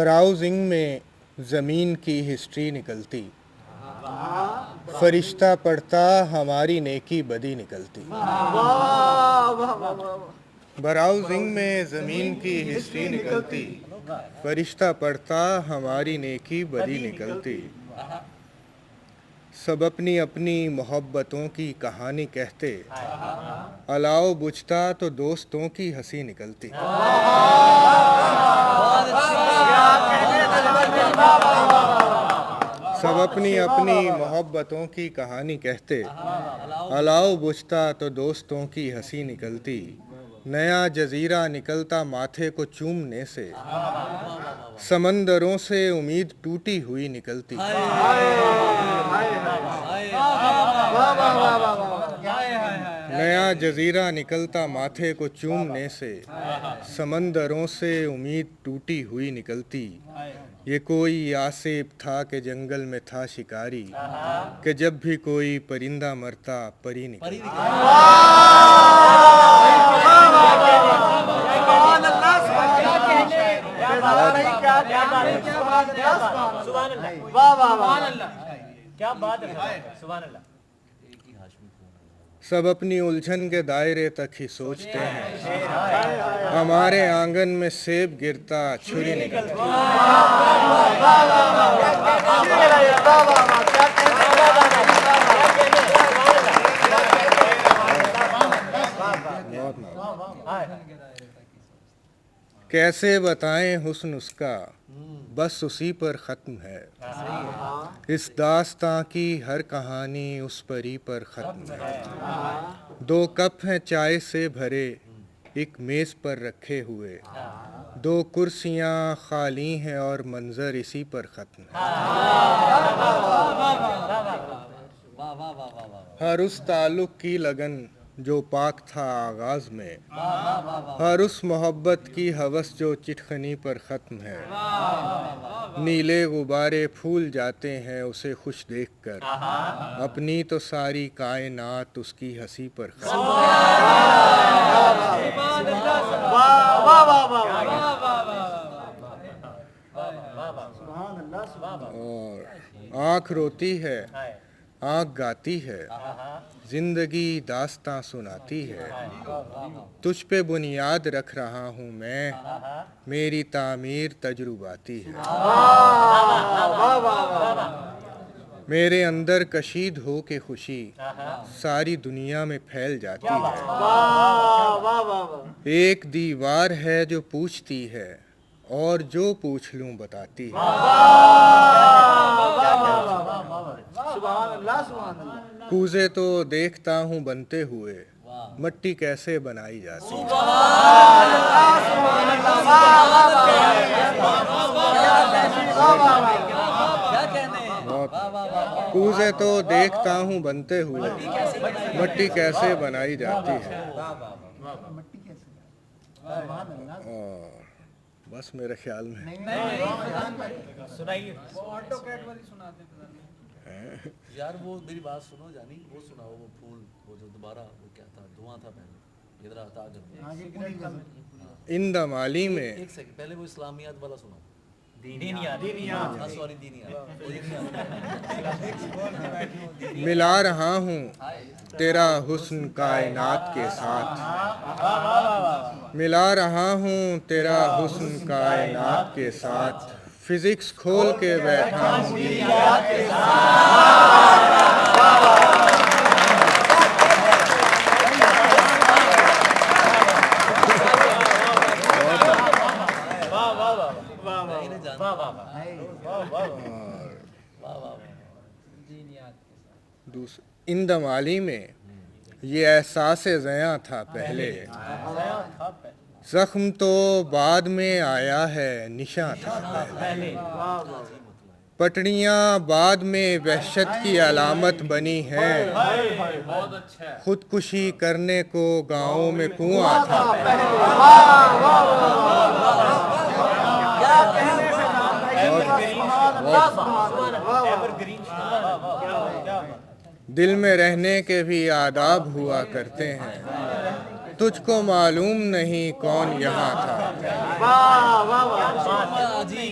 Browsing میں زمین کی ہسٹری نکلتی، فرشتہ پڑھتا ہماری نیکی بدی نکلتی۔ براؤزنگ میں زمین کی ہسٹری نکلتی، فرشتہ پڑھتا ہماری نیکی بدی نکلتی۔ سب اپنی اپنی محبتوں کی کہانی کہتے، الاؤ بجھتا تو دوستوں کی ہنسی نکلتی۔ سب اپنی اپنی محبتوں کی کہانی کہتے، الاؤ بجھتا تو دوستوں کی ہنسی نکلتی۔ نیا جزیرہ نکلتا ماتھے کو چومنے سے، سمندروں سے امید ٹوٹی ہوئی نکلتی۔ نیا جزیرہ نکلتا ماتھے کو چومنے سے، سمندروں سے امید ٹوٹی ہوئی نکلتی۔ یہ کوئی آصف تھا کہ جنگل میں تھا شکاری، کہ جب بھی کوئی پرندہ مرتا پری نکلتی۔ سب اپنی الجھن کے دائرے تک ہی سوچتے ہیں، ہمارے آنگن میں سیب گرتا چھری نکلتی۔ کیسے بتائیں حسن اس کا، بس اسی پر ختم ہے۔ اس داستاں کی ہر کہانی اس پری پر ختم ہے۔ دو کپ ہیں چائے سے بھرے ایک میز پر رکھے ہوئے، دو کرسیاں خالی ہیں اور منظر اسی پر ختم ہے۔ ہر اس تعلق کی لگن جو پاک تھا آغاز میں، ہر اس محبت کی ہوس جو چٹخنی پر ختم ہے۔ نیلے غبارے پھول جاتے ہیں اسے خوش دیکھ کر، اپنی تو ساری کائنات اس کی ہنسی پر ختم ہے۔ اور آنکھ روتی ہے، آنکھ گاتی ہے، زندگی داستاں سناتی ہے۔ تجھ پہ بنیاد رکھ رہا ہوں میں، میری تعمیر تجرباتی ہے۔ میرے اندر کشید ہو کے خوشی ساری دنیا میں پھیل جاتی ہے۔ ایک دیوار ہے جو پوچھتی ہے اور جو پوچھ لوں بتاتی ہے۔ کوزے تو دیکھتا ہوں بنتے ہوئے، مٹی کیسے بنائی جاتی ہے۔ کوزے تو دیکھتا ہوں بنتے ہوئے، مٹی کیسے بنائی جاتی ہے۔ بس میرے خیال میں یار وہ میری بات سنو جانی، وہ سناؤ وہ پھول، وہ جو دوبارہ وہ کیا تھا، دھواں تھا پہلے ادھر آتا ان دمالی میں ایک سیکنڈ پہلے وہ اسلامیات والا سناؤ۔ ملا رہا ہوں تیرا حسن کائنات کے ساتھ، ملا رہا ہوں تیرا حسن کائنات کے ساتھ، فزکس کھول کے بیٹھا ہوں کے ان دمالی میں یہ احساس زیاں تھا پہلے، زخم تو بعد میں آیا ہے نشاں تھا پہلے۔ پٹڑیاں بعد میں وحشت کی علامت بنی ہیں، خودکشی کرنے کو گاؤں میں کنواں تھا پہلے۔ دل میں رہنے کے بھی آداب ہوا کرتے ہیں، تجھ کو معلوم نہیں کون یہاں تھا۔